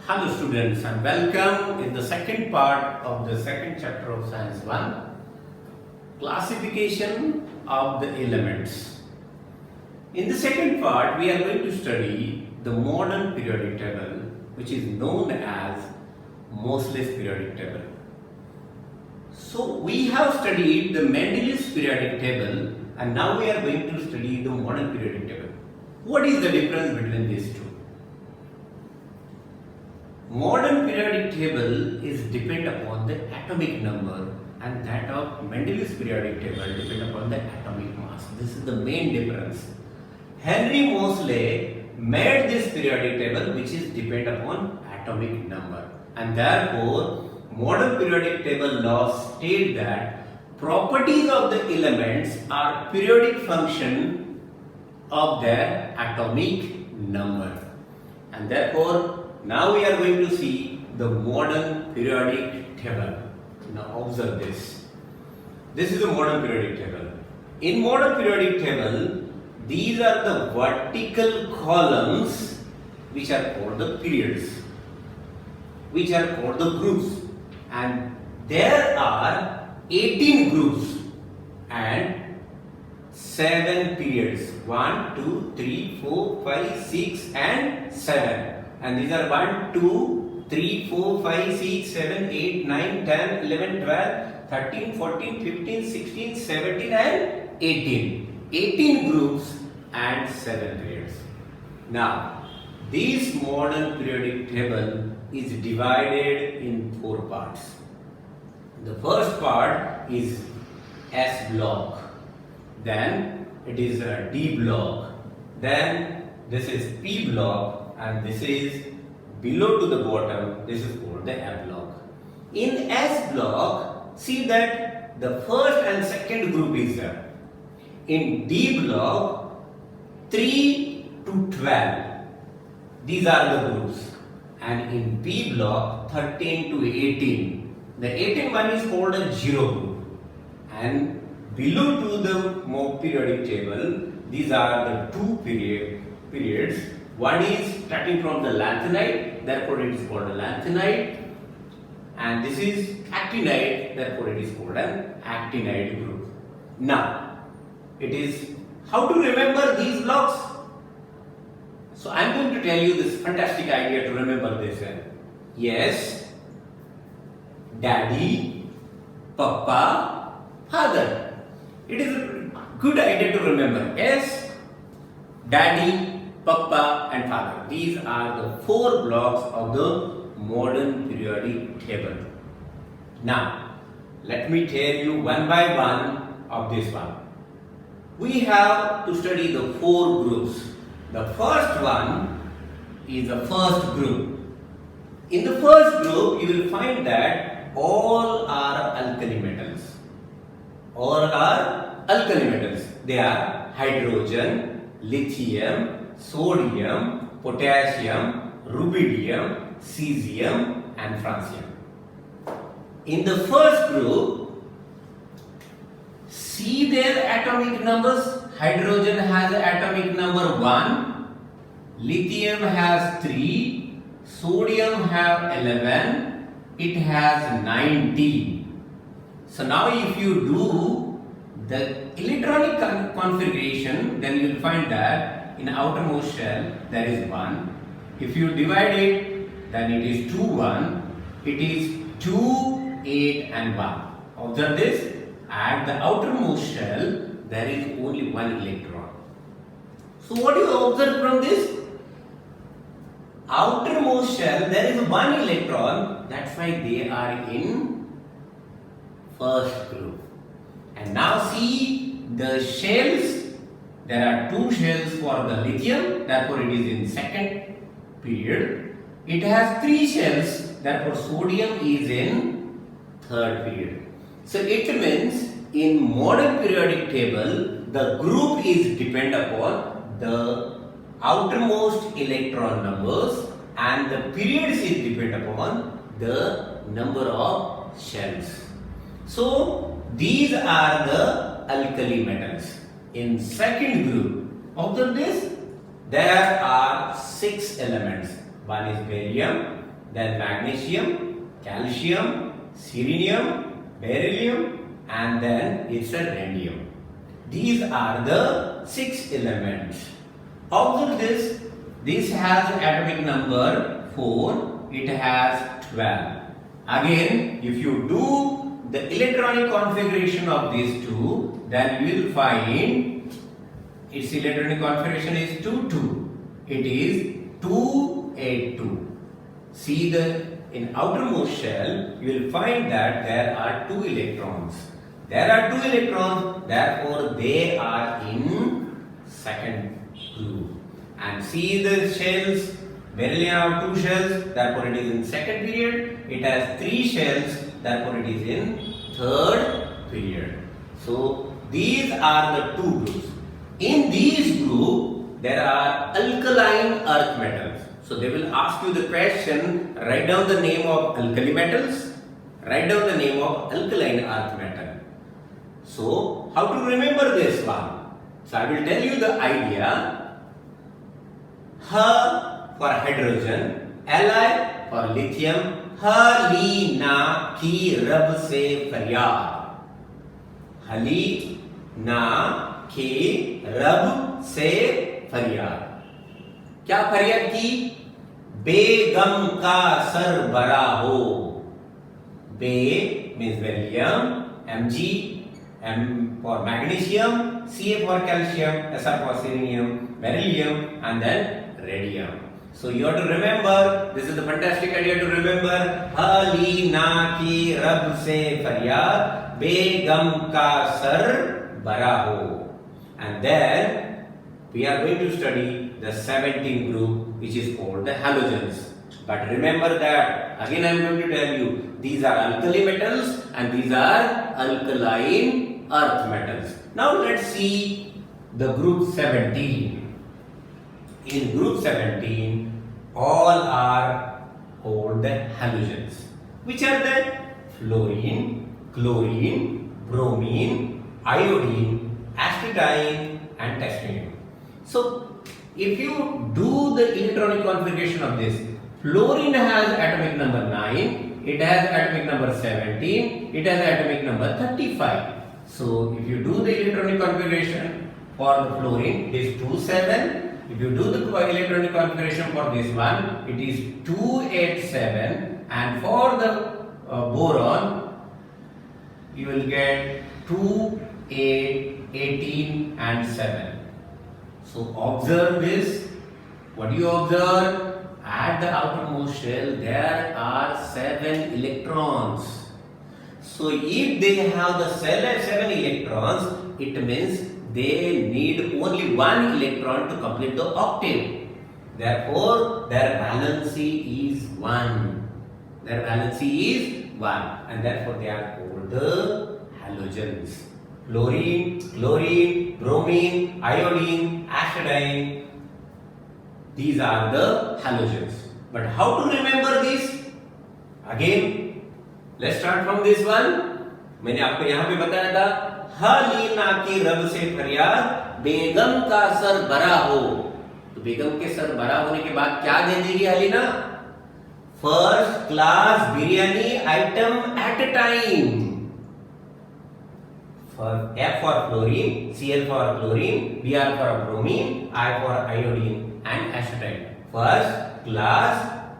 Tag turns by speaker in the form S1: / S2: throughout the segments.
S1: Hello students and welcome in the second part of the second chapter of Science 1, Classification of the Elements. In the second part we are going to study the modern periodic table, which is known as Moseley's periodic table. So we have studied the Mendeleev's periodic table and now we are going to study the modern periodic table. What is the difference between these two? Modern periodic table is depend upon the atomic number and that of Mendeleev's periodic table depend upon the atomic mass. This is the main difference. Henry Moseley made this periodic table which is depend upon atomic number, and therefore modern periodic table laws state that properties of the elements are periodic function of their atomic number, and therefore now we are going to see the modern periodic table. Now observe this. This is the modern periodic table. In modern periodic table, these are the vertical columns which are called the periods, which are called the groups, and there are 18 groups and 7 periods. 1, 2, 3, 4, 5, 6 and 7. And these are 1, 2, 3, 4, 5, 6, 7, 8, 9, 10, 11, 12, 13, 14, 15, 16, 17 and 18. 18 groups and 7 periods. Now, this modern periodic table is divided in 4 parts. The first part is S block, then it is a D block, then this is P block, and this is below to the bottom, this is called the F block. In S block, see that the first and second group is there. In D block, 3 to 12, these are the groups. And in P block, 13 to 18. The 18 one is called a 0 group. And below to the periodic table, these are the 2 periods. One is starting from the lanthanide, therefore it is called a lanthanide, and this is actinide, therefore it is called an actinide group. Now, it is how to remember these blocks. So I am going to tell you this fantastic idea to remember this. Yes, daddy, papa, father. It is a good idea to remember. Yes, daddy, Papa and father. These are the 4 blocks of the modern periodic table. Now, let me tell you one by one of this one. We have to study the 4 groups. The first one is the first group. In the first group, you will find that all are alkali metals. All are alkali metals. They are hydrogen, lithium, sodium, potassium, rubidium, cesium and francium. In the first group, see their atomic numbers. Hydrogen has atomic number 1, lithium has 3, sodium have 11, it has 19. So now if you do the electronic configuration, then you will find that in outermost shell there is 1. If you divide it, then it is 2, 1. It is 2, 8 and 1. Observe this. At the outermost shell there is only 1 electron. So what do you observe from this? Outermost shell there is 1 electron. That's why they are in first group. And now see the shells. There are 2 shells for the lithium, therefore it is in second period. It has 3 shells, therefore sodium is in third period. So it means in modern periodic table, the group is depend upon the outermost electron numbers and the periods is depend upon the number of shells. So these are the alkali metals. In second group, observe this, there are 6 elements. One is barium, then magnesium, calcium, selenium, beryllium, and then it's a radium. These are the 6 elements. Observe this. This has atomic number 4. It has 12. Again, if you do the electronic configuration of these two, then you will find its electronic configuration is 2,2. It is 2,8,2. See in outermost shell, you will find that there are 2 electrons. There are 2 electrons, therefore they are in second group. And see the shells, beryllium have 2 shells, therefore it is in second period. It has 3 shells, therefore it is in third period. So these are the 2 groups. In these groups, there are alkaline earth metals. So they will ask you the question, write down the name of alkali metals, write down the name of alkaline earth metal. So how to remember this one? So I will tell you the idea. H for hydrogen, Li for lithium, Halina ki rab se faryad. Halina ki rab se faryad. क्या फरियाद की? बेगम का sir बरा हो. Be means beryllium, Mg, M for magnesium, Ca for calcium, Sr for selenium, beryllium, and then radium. So you have to remember, this is the fantastic idea to remember. Halina ki rab se faryad, begam ka sar bara ho. And then we are going to study the 17th group, which is called the halogens. But remember that, again I am going to tell you, these are alkali metals and these are alkaline earth metals. Now let's see the group 17. In group 17, all are called the halogens. Which are they? Fluorine, chlorine, bromine, iodine, astatine, and testinium. So if you do the electronic configuration of this, fluorine has atomic number 9, it has atomic number 17, it has atomic number 35. So if you do the electronic configuration for the fluorine, it is 27. If you do the electronic configuration for this one, it is 287. And for the boron, you will get 2, 8, 18 and 7. So observe this. What do you observe? At the outermost shell, there are 7 electrons. So if they have the 7 electrons, it means they need only 1 electron to complete the octave. Therefore, their valency is 1. Their valency is 1. And therefore, they are called the halogens. Fluorine, chlorine, bromine, iodine, astatine. These are the halogens. But how to remember this? Again, let's start from this one. मैंने आपको यहाँ पे बताया था, हलीना की रब से फरियाद, बेगम का सर बरा हो. तो बेगम के सर बरा होने के बाद क्या दे देगी हलीना? First class biryani item at a time. For F for fluorine, Cl for chlorine, Br for bromine, I for iodine and astatine. First class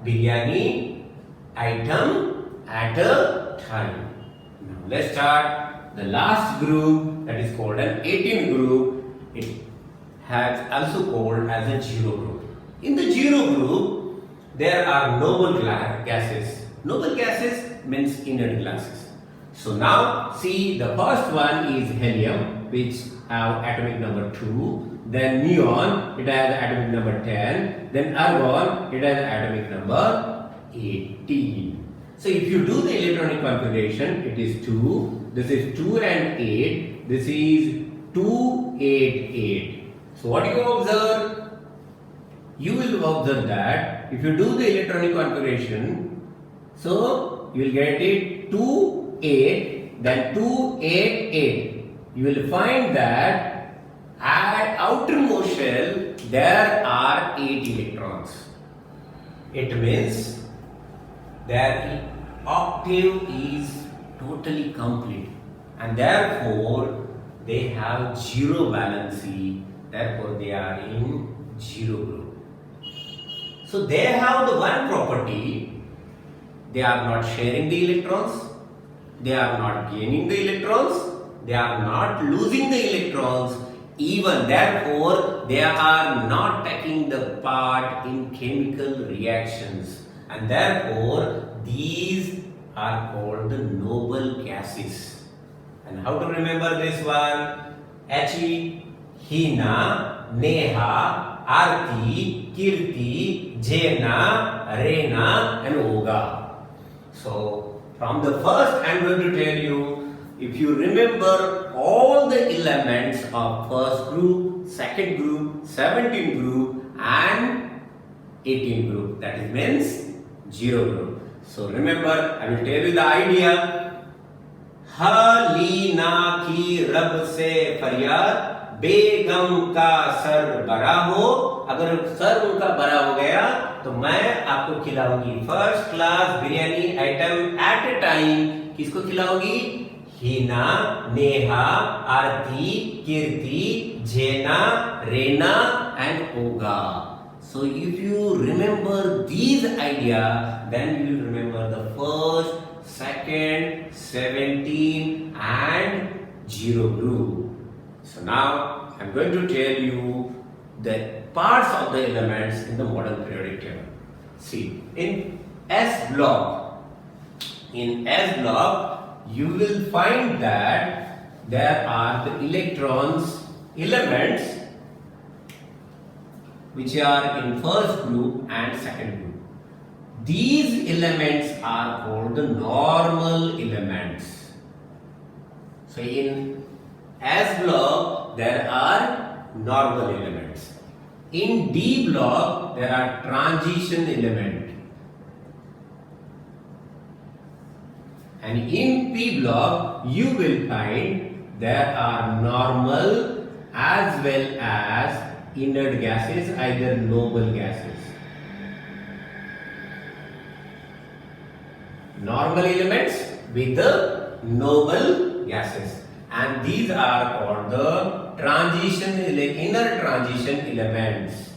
S1: biryani item at a time. Now let's start the last group, that is called an 18th group. It has also called as a zero group. In the zero group, there are noble gases. Noble gases means inert gases. So now see, the first one is helium, which have atomic number 2, then neon, it has atomic number 10, then argon, it has atomic number 18. So if you do the electronic configuration, it is 2, this is 2 and 8, this is 2, 8, 8. So what you observe? You will observe that if you do the electronic configuration, so you will get it 2, 8, then 2, 8, 8. You will find that at outermost shell there are 8 electrons. It means their octave is totally complete, and therefore they have zero valency, therefore they are in zero group. So they have the one property, they are not sharing the electrons, they are not gaining the electrons, they are not losing the electrons, even therefore they are not taking the part in chemical reactions, and therefore these are called the noble gases. And how to remember this one? He, Hina, Neha, Arti, Kirti, Jena, Rena and Oga. So from the first I am going to tell you, if you remember all the elements of first group, second group, 17th group and 18th group, that is means 0 group. So remember, I will tell you the idea. हलीना की रब से फरियाद, बेगम का sir बड़ा हो, अगर sir उनका बड़ा हो गया तो मैं आपको खिलाऊंगी first class biryani item at a time. किसको खिलाऊंगी? हीना, नेहा, आरती, कीर्ति, जेना, रेना एंड ओगा. So if you remember these ideas, then you will remember the first, second, 17 and 0 group. So now I am going to tell you the parts of the elements in the modern periodic table. See, in S block, you will find that there are the elements which are in first group and second group. These elements are called the normal elements. So in S block there are normal elements. In D block there are transition elements. And in P block you will find there are normal as well as inert gases, either noble gases. Normal elements with the noble gases, and these are called the inner transition elements.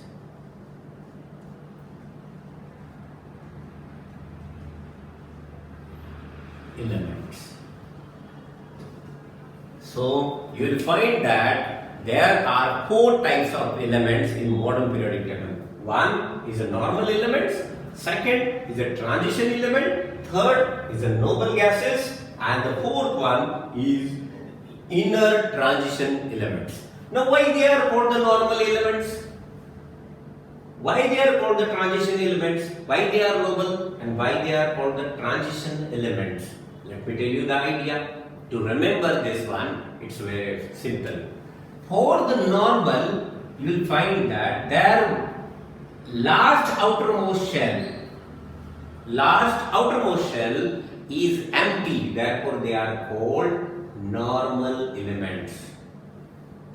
S1: So you will find that there are 4 types of elements in modern periodic table. One is a normal elements, second is a transition element, third is a noble gases, and the fourth one is inner transition elements. Now why they are called the normal elements? Why they are called the transition elements? Why they are noble? And why they are called the transition elements? Let me tell you the idea. To remember this one, it's very simple. For the normal, you will find that their last outermost shell is empty, therefore they are called normal elements.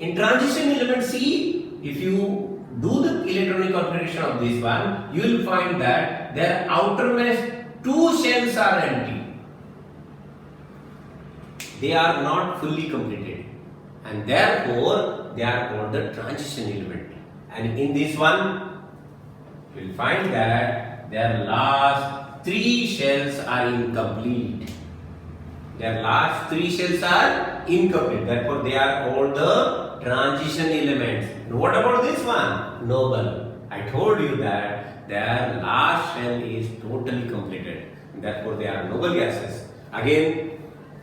S1: In transition elements, see, if you do the electronic configuration of this one, you will find that their outermost 2 shells are empty. They are not fully completed, and therefore they are called the transition element. And in this one, you will find that their last 3 shells are incomplete. Therefore they are called the transition elements. Now what about this one? Noble. I told you that their last shell is totally completed. Therefore they are noble gases. Again,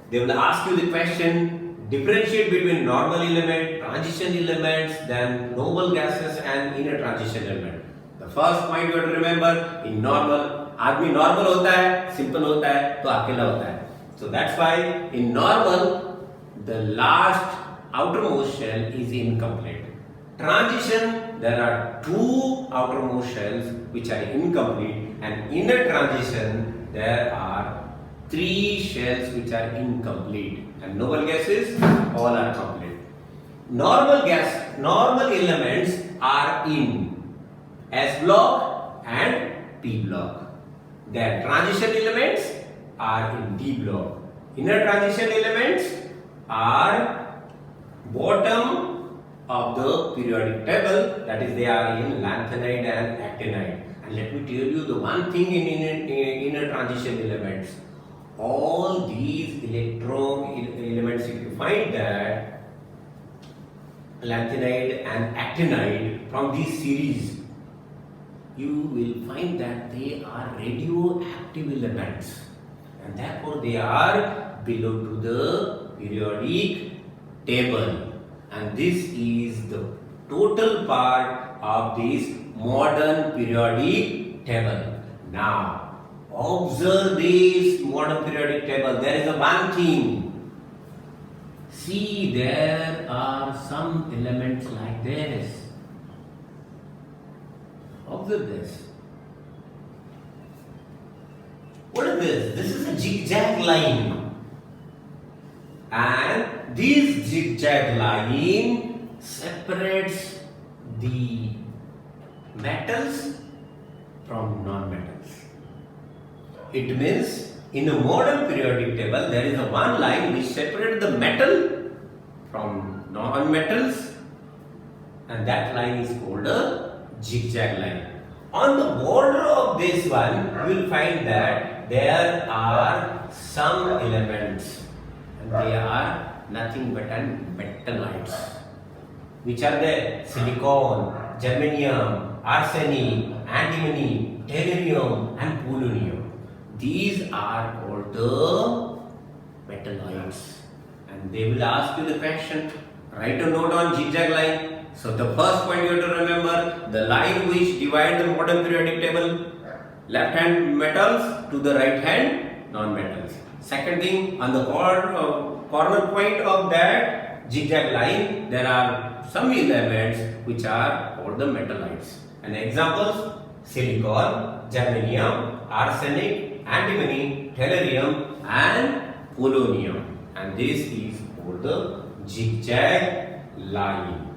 S1: they will ask you the question, differentiate between normal element, transition elements, then noble gases and inner transition element. The first point you have to remember, in normal, आदमी normal होता है, simple होता है, तो अकेला होता है. So that's why in normal, the last outermost shell is incomplete. Transition, there are 2 outermost shells which are incomplete, and inner transition, there are 3 shells which are incomplete, and noble gases all are complete. Normal elements are in S block and P block. Their transition elements are in D block. Inner transition elements are bottom of the periodic table, that is they are in lanthanide and actinide. And let me tell you the one thing in inner transition elements. All these electron elements, if you find that lanthanide and actinide from this series, you will find that they are radioactive elements and therefore they are below to the periodic table, and this is the total part of this modern periodic table. Now observe this modern periodic table. There is a one thing. See, there are some elements like this. Observe this. What is this? This is a zigzag line. And this zigzag line separates the metals from non-metals. It means in a modern periodic table there is a one line which separates the metal from non-metals, and that line is called a zigzag line. On the border of this one, you will find that there are some elements, and they are nothing but metallites. Which are they? Silicon, germanium, arsenic, antimony, tellurium, and polonium. These are called the metallites. And they will ask you the question. Write a note on zigzag line. So the first point you have to remember, the line which divides the modern periodic table, left hand metals to the right hand non-metals. Second thing, on the corner point of that zigzag line, there are some elements which are called the metallites. And examples, silicon, germanium, arsenic, antimony, tellurium, and polonium. And this is called the zigzag line.